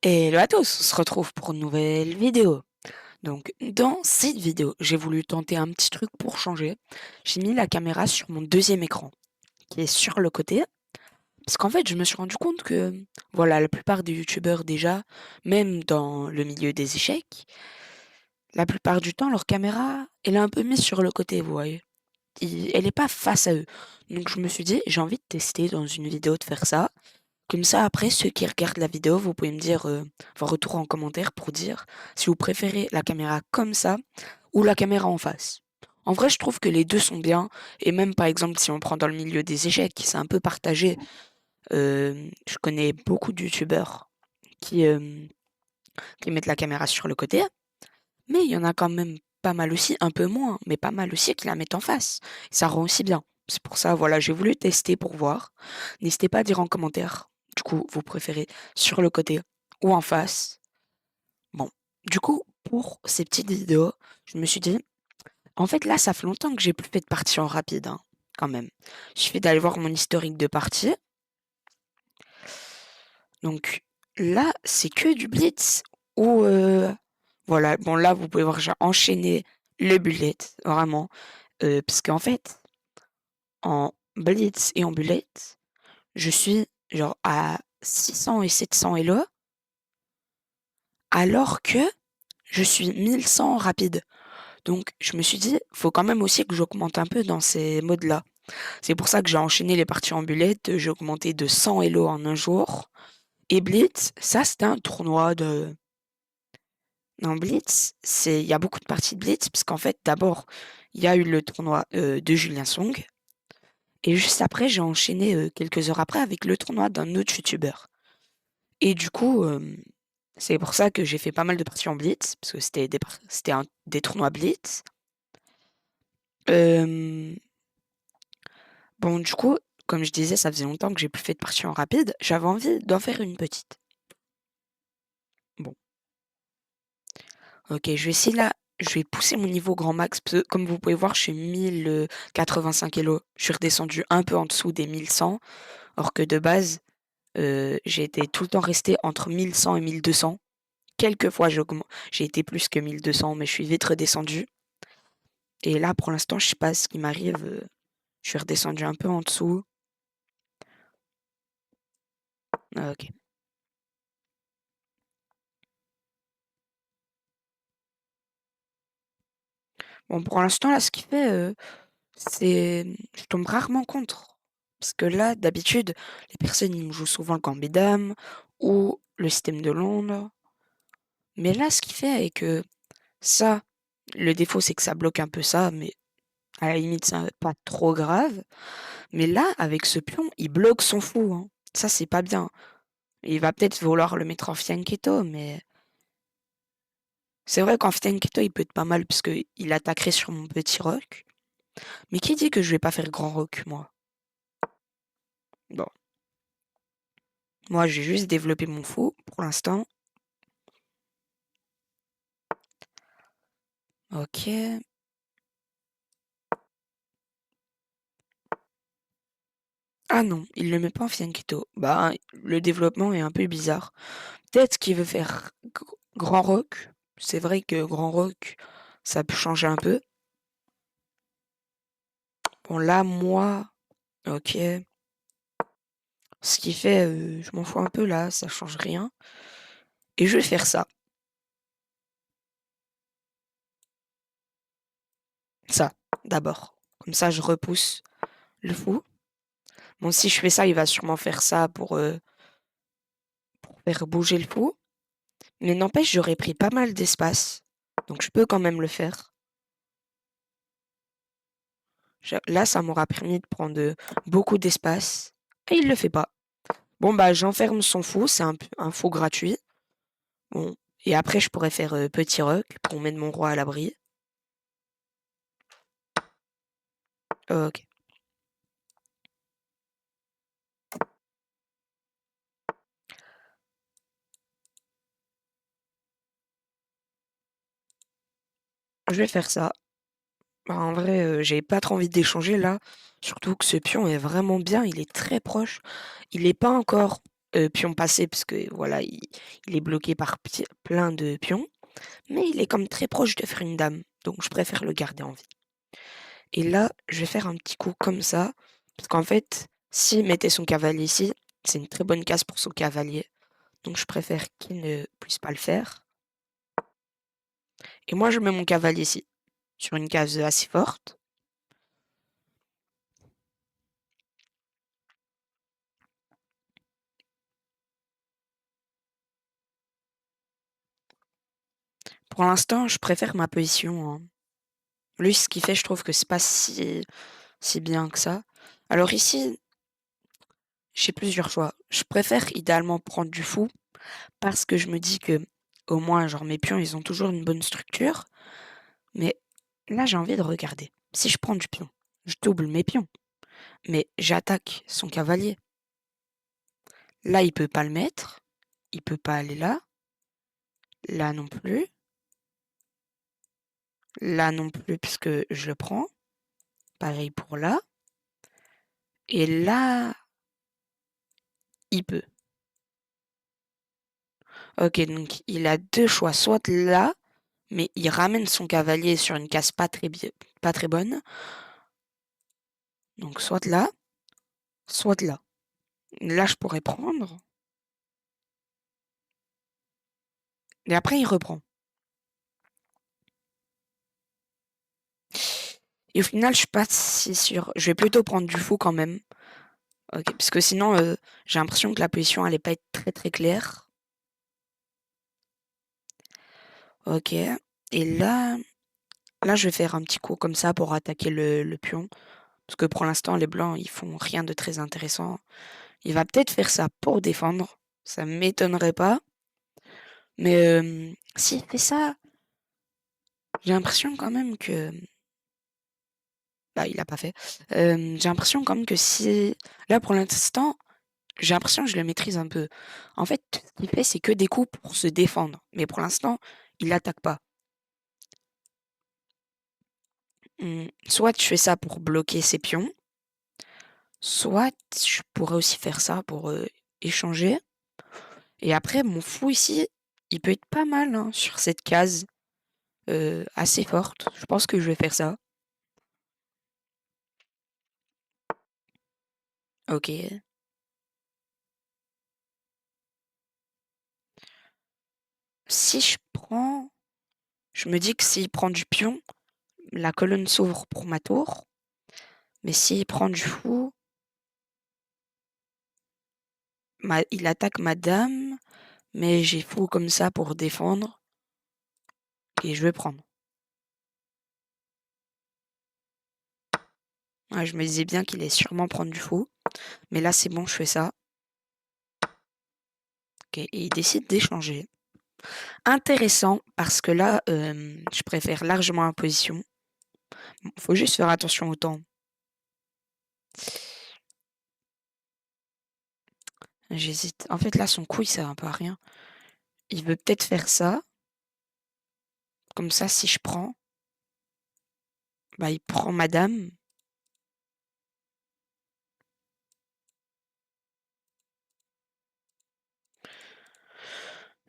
Hello à tous, on se retrouve pour une nouvelle vidéo. Donc dans cette vidéo, j'ai voulu tenter un petit truc pour changer. J'ai mis la caméra sur mon deuxième écran, qui est sur le côté, parce qu'en fait je me suis rendu compte que, voilà, la plupart des youtubeurs déjà, même dans le milieu des échecs, la plupart du temps leur caméra, elle est un peu mise sur le côté, vous voyez. Elle est pas face à eux. Donc je me suis dit, j'ai envie de tester dans une vidéo de faire ça. Comme ça, après, ceux qui regardent la vidéo, vous pouvez me dire vos retours en commentaire pour dire si vous préférez la caméra comme ça ou la caméra en face. En vrai, je trouve que les deux sont bien. Et même, par exemple, si on prend dans le milieu des échecs, qui c'est un peu partagé, je connais beaucoup de youtubeurs qui, euh, qui mettent la caméra sur le côté. Mais il y en a quand même pas mal aussi, un peu moins, mais pas mal aussi qui la mettent en face. Ça rend aussi bien. C'est pour ça, voilà, j'ai voulu tester pour voir. N'hésitez pas à dire en commentaire, du coup, vous préférez sur le côté ou en face. Bon, du coup, pour ces petites vidéos, je me suis dit, en fait, là, ça fait longtemps que j'ai plus fait de parties en rapide, hein, quand même. Il suffit d'aller voir mon historique de partie. Donc là, c'est que du blitz ou voilà. Bon, là, vous pouvez voir, j'ai enchaîné le bullet, vraiment. Parce qu'en fait, en blitz et en bullet, je suis genre à 600 et 700 elo, alors que je suis 1100 rapide. Donc, je me suis dit, faut quand même aussi que j'augmente un peu dans ces modes-là. C'est pour ça que j'ai enchaîné les parties en bullet, j'ai augmenté de 100 elo en un jour. Et blitz, ça, c'était un tournoi de... Non, blitz, il y a beaucoup de parties de blitz, parce qu'en fait, d'abord, il y a eu le tournoi de Julien Song. Et juste après, j'ai enchaîné quelques heures après avec le tournoi d'un autre youtubeur. Et du coup, c'est pour ça que j'ai fait pas mal de parties en blitz, parce que des tournois blitz. Euh, bon, du coup, comme je disais, ça faisait longtemps que j'ai plus fait de parties en rapide. J'avais envie d'en faire une petite. Bon, ok, je vais essayer là. Je vais pousser mon niveau grand max. Parce que, comme vous pouvez voir, je suis 1085 elo. Je suis redescendu un peu en dessous des 1100. Or que de base, j'ai été tout le temps resté entre 1100 et 1200. Quelques fois, j'ai été plus que 1200, mais je suis vite redescendu. Et là, pour l'instant, je sais pas ce qui m'arrive. Je suis redescendu un peu en dessous. Ah, ok. Bon, pour l'instant, là, ce qui fait, c'est... Je tombe rarement contre. Parce que là, d'habitude, les personnes, ils me jouent souvent le gambit dame ou le système de Londres. Mais là, ce qui fait est que ça, le défaut, c'est que ça bloque un peu ça, mais à la limite, c'est pas trop grave. Mais là, avec ce pion, il bloque son fou, hein. Ça, c'est pas bien. Il va peut-être vouloir le mettre en fianchetto, mais c'est vrai qu'en fianchetto, il peut être pas mal parce qu'il attaquerait sur mon petit roc. Mais qui dit que je vais pas faire grand roc, moi? Bon, moi, j'ai juste développé mon fou pour l'instant. Ok. Ah non, il le met pas en fianchetto. Bah, le développement est un peu bizarre. Peut-être qu'il veut faire grand roc. C'est vrai que grand roc, ça peut changer un peu. Bon, là, moi, ok. Ce qui fait, je m'en fous un peu là, ça change rien. Et je vais faire ça. Ça, d'abord. Comme ça, je repousse le fou. Bon, si je fais ça, il va sûrement faire ça pour faire bouger le fou. Mais n'empêche, j'aurais pris pas mal d'espace. Donc je peux quand même le faire. Là, ça m'aura permis de prendre beaucoup d'espace. Et il le fait pas. Bon, bah, j'enferme son fou. C'est un fou gratuit. Bon. Et après, je pourrais faire petit roc pour mettre mon roi à l'abri. Ok. Je vais faire ça. Bah, en vrai, j'ai pas trop envie d'échanger là. Surtout que ce pion est vraiment bien. Il est très proche. Il est pas encore pion passé parce que voilà, il est bloqué par plein de pions, mais il est comme très proche de faire une dame, donc je préfère le garder en vie. Et là, je vais faire un petit coup comme ça, parce qu'en fait, s'il mettait son cavalier ici, c'est une très bonne case pour son cavalier, donc je préfère qu'il ne puisse pas le faire. Et moi, je mets mon cavalier ici, sur une case assez forte. Pour l'instant, je préfère ma position, hein. Lui, ce qu'il fait, je trouve que c'est pas si bien que ça. Alors ici, j'ai plusieurs choix. Je préfère idéalement prendre du fou parce que je me dis que au moins, genre mes pions, ils ont toujours une bonne structure. Mais là, j'ai envie de regarder. Si je prends du pion, je double mes pions, mais j'attaque son cavalier. Là, il peut pas le mettre, il peut pas aller là, là non plus, là non plus puisque je le prends. Pareil pour là. Et là, il peut. Ok, donc il a deux choix, soit là, mais il ramène son cavalier sur une case pas très bonne. Donc soit là, soit là. Là, je pourrais prendre. Et après, il reprend. Et au final, je suis pas si sûre. Je vais plutôt prendre du fou quand même. Ok, parce que sinon, j'ai l'impression que la position allait pas être très très claire. Ok. Et là, je vais faire un petit coup comme ça pour attaquer le pion. Parce que pour l'instant, les blancs, ils font rien de très intéressant. Il va peut-être faire ça pour défendre. Ça m'étonnerait pas. Mais s'il fait ça, j'ai l'impression quand même que... Bah, il a pas fait. J'ai l'impression quand même que si... Là, pour l'instant, j'ai l'impression que je le maîtrise un peu. En fait, ce qu'il fait, c'est que des coups pour se défendre. Mais pour l'instant, il l'attaque pas. Soit je fais ça pour bloquer ses pions, soit je pourrais aussi faire ça pour échanger. Et après, mon fou ici, il peut être pas mal hein, sur cette case assez forte. Je pense que je vais faire ça. Ok. Si je prends... Je me dis que s'il prend du pion, la colonne s'ouvre pour ma tour. Mais s'il prend du fou, il attaque ma dame. Mais j'ai fou comme ça pour défendre. Et je vais prendre. Ouais, je me disais bien qu'il allait sûrement prendre du fou. Mais là, c'est bon, je fais ça. Ok, et il décide d'échanger. Intéressant, parce que là, je préfère largement la position. Faut juste faire attention au temps. J'hésite. En fait, là, son coup, il sert un peu à rien. Il veut peut-être faire ça. Comme ça, si je prends, bah, il prend madame.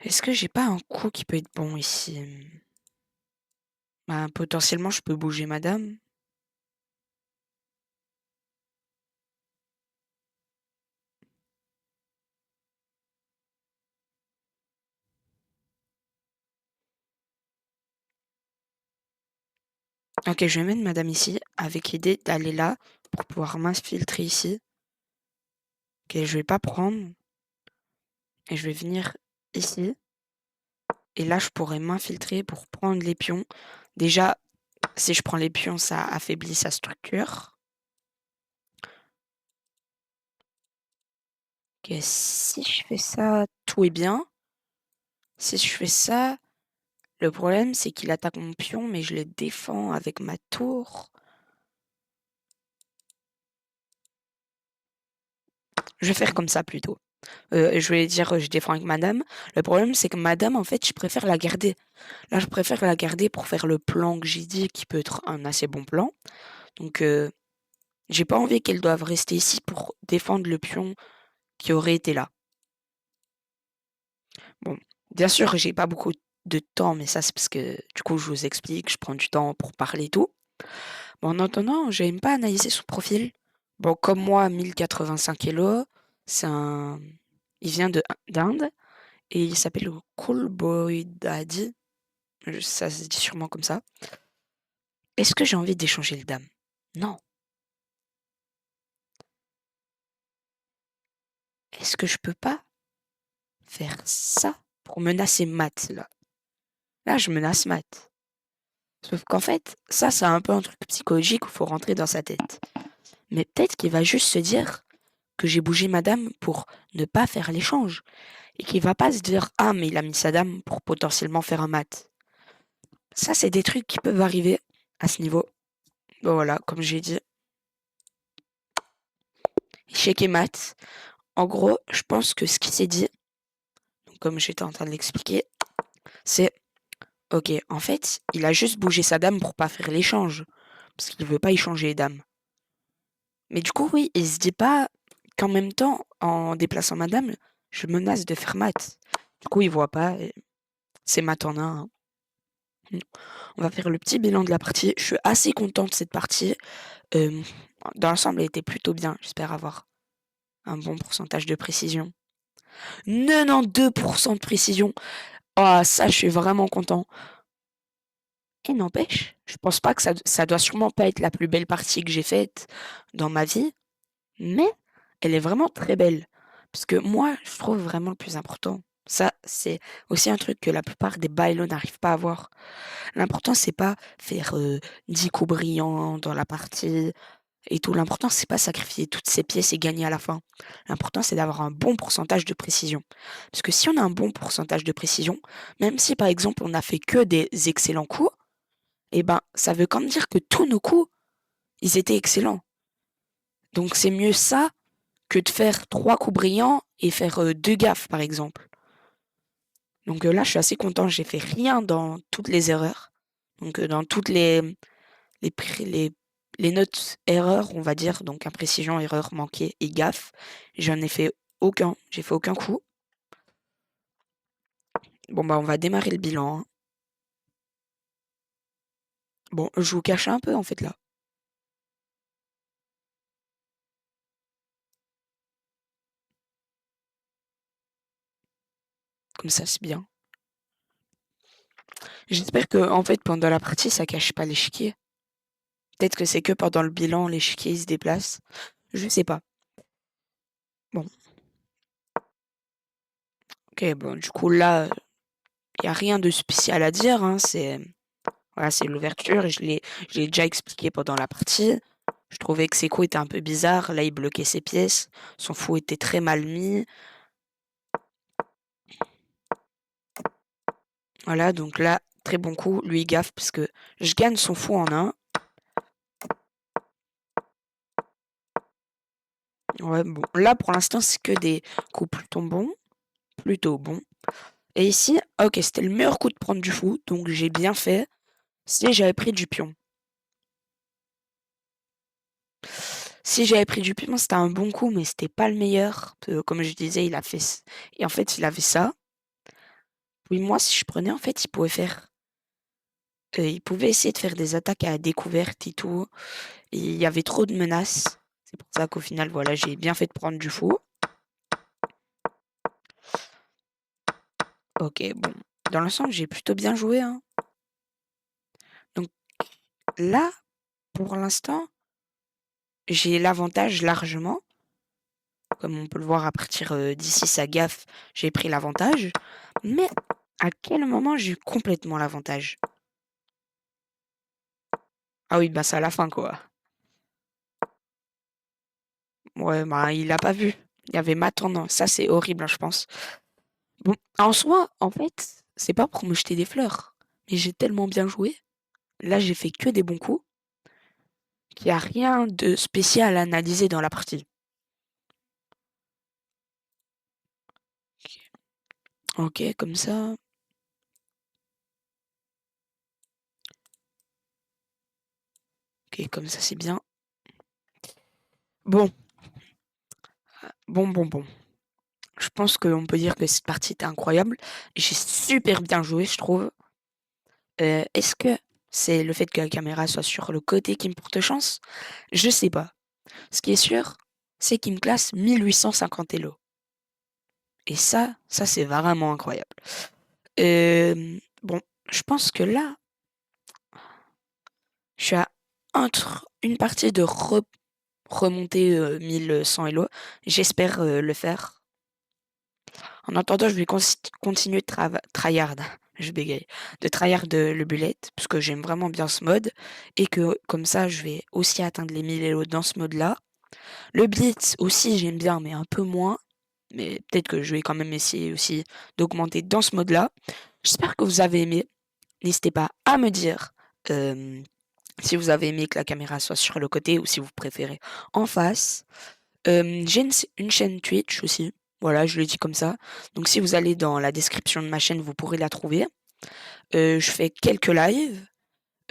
Est-ce que j'ai pas un coup qui peut être bon ici? Bah, potentiellement, je peux bouger madame. Ok, je vais mettre madame ici, avec l'idée d'aller là, pour pouvoir m'infiltrer ici. Ok, je vais pas prendre. Et je vais venir ici. Et là, je pourrais m'infiltrer pour prendre les pions. Déjà, si je prends les pions, ça affaiblit sa structure. Ok, si je fais ça, tout est bien. Si je fais ça, le problème, c'est qu'il attaque mon pion, mais je le défends avec ma tour. Je vais faire comme ça plutôt. Je vais dire, je défends avec madame. Le problème, c'est que madame, en fait, je préfère la garder. Là, je préfère la garder pour faire le plan que j'ai dit, qui peut être un assez bon plan. Donc, j'ai pas envie qu'elle doive rester ici pour défendre le pion qui aurait été là. Bon, bien sûr, j'ai pas beaucoup de temps, mais ça, c'est parce que, du coup, je vous explique, je prends du temps pour parler et tout. Bon, en attendant, j'ai même pas analysé son profil. Bon, comme moi, 1085 kilos, c'est un... Il vient d'Inde et il s'appelle Cool Boy Daddy. Ça se dit sûrement comme ça. Est-ce que j'ai envie d'échanger le dame? Non. Est-ce que je peux pas faire ça pour menacer Matt, là? Là, je menace Matt. Sauf qu'en fait, ça, c'est un peu un truc psychologique où il faut rentrer dans sa tête. Mais peut-être qu'il va juste se dire que j'ai bougé madame pour ne pas faire l'échange. Et qu'il va pas se dire, ah, mais il a mis sa dame pour potentiellement faire un mat. Ça, c'est des trucs qui peuvent arriver à ce niveau. Bon, voilà, comme j'ai dit, échec et mat. En gros, je pense que ce qui s'est dit, comme j'étais en train de l'expliquer, c'est, ok, en fait, il a juste bougé sa dame pour pas faire l'échange. Parce qu'il veut pas échanger les dames. Mais du coup, oui, il se dit pas qu'en même temps, en déplaçant madame, je menace de faire mat. Du coup, il voit pas. C'est mat en un, hein. On va faire le petit bilan de la partie. Je suis assez contente de cette partie. Euh, Dans l'ensemble, elle était plutôt bien. J'espère avoir un bon pourcentage de précision. 92% de précision. Ah, ça, je suis vraiment content. Et n'empêche, je pense pas que ça doit sûrement pas être la plus belle partie que j'ai faite dans ma vie, mais elle est vraiment très belle. Parce que moi, je trouve vraiment le plus important. Ça, c'est aussi un truc que la plupart des baillots n'arrivent pas à avoir. L'important, c'est pas faire 10 coups brillants dans la partie et tout. L'important, c'est pas sacrifier toutes ces pièces et gagner à la fin. L'important, c'est d'avoir un bon pourcentage de précision. Parce que si on a un bon pourcentage de précision, même si par exemple on n'a fait que des excellents coups, eh ben, ça veut quand même dire que tous nos coups, ils étaient excellents. Donc c'est mieux ça que de faire 3 coups brillants et faire 2 gaffes, par exemple. Donc là, je suis assez content. J'ai fait rien dans toutes les erreurs. Donc dans toutes les, les, les notes erreurs, on va dire, donc imprécision, erreur, manquée et gaffe, j'en ai fait aucun. J'ai fait aucun coup. Bon, bah, on va démarrer le bilan, hein. Bon, je vous cache un peu, en fait, là. Comme ça, c'est bien. J'espère que, en fait, pendant la partie, ça cache pas l'échiquier. Peut-être que c'est que pendant le bilan, l'échiquier il se déplace. Je sais pas. Bon, ok, bon, du coup, là, il n'y a rien de spécial à dire, hein. Voilà, c'est l'ouverture et je l'ai déjà expliqué pendant la partie. Je trouvais que ses coups étaient un peu bizarres. Là, il bloquait ses pièces. Son fou était très mal mis. Voilà, donc là, très bon coup. Lui, il gaffe parce que je gagne son fou en un. Ouais, bon. Là, pour l'instant, c'est que des coups plutôt bons. Plutôt bons. Et ici, ok, c'était le meilleur coup de prendre du fou. Donc, j'ai bien fait. Si j'avais pris du pion. Si j'avais pris du pion, c'était un bon coup, mais c'était pas le meilleur. Comme je disais, il a fait. Et en fait, il avait ça. Oui, moi, si je prenais, en fait, il pouvait faire. Il pouvait essayer de faire des attaques à la découverte et tout. Et il y avait trop de menaces. C'est pour ça qu'au final, voilà, j'ai bien fait de prendre du fou. Ok, bon. Dans l'ensemble, j'ai plutôt bien joué, hein. Donc là, pour l'instant, j'ai l'avantage largement. Comme on peut le voir à partir d'ici sa gaffe, j'ai pris l'avantage. Mais à quel moment j'ai eu complètement l'avantage? Ah oui, bah c'est à la fin, quoi. Ouais, bah il a pas vu. Il y avait ma tendance. Ça, c'est horrible, hein, je pense. Bon, en soi, en fait, c'est pas pour me jeter des fleurs. Mais j'ai tellement bien joué. Là, j'ai fait que des bons coups qu'il n'y a rien de spécial à analyser dans la partie. Ok, comme ça. Ok, comme ça, c'est bien. Bon, bon. Je pense qu'on peut dire que cette partie était incroyable. J'ai super bien joué, je trouve. Est-ce que c'est le fait que la caméra soit sur le côté qui me porte chance? Je sais pas. Ce qui est sûr, c'est qu'il me classe 1850 Elo. Et ça c'est vraiment incroyable. Bon, je pense que là, je suis à entre une partie de remonter 1100 Elo. J'espère le faire. En attendant, je vais continuer de tryhard, je bégaye, de tryhard le bullet, parce que j'aime vraiment bien ce mode, et que comme ça, je vais aussi atteindre les 1000 Elo dans ce mode-là. Le blitz aussi, j'aime bien, mais un peu moins. Mais peut-être que je vais quand même essayer aussi d'augmenter dans ce mode-là. J'espère que vous avez aimé. N'hésitez pas à me dire si vous avez aimé que la caméra soit sur le côté ou si vous préférez en face. J'ai une chaîne Twitch aussi. Voilà, je le dis comme ça. Donc si vous allez dans la description de ma chaîne, vous pourrez la trouver. Je fais quelques lives.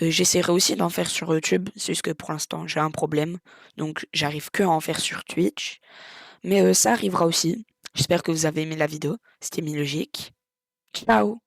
J'essaierai aussi d'en faire sur YouTube. C'est juste que pour l'instant, j'ai un problème. Donc j'arrive que à en faire sur Twitch. Mais ça arrivera aussi. J'espère que vous avez aimé la vidéo. C'était Milogique. Ciao!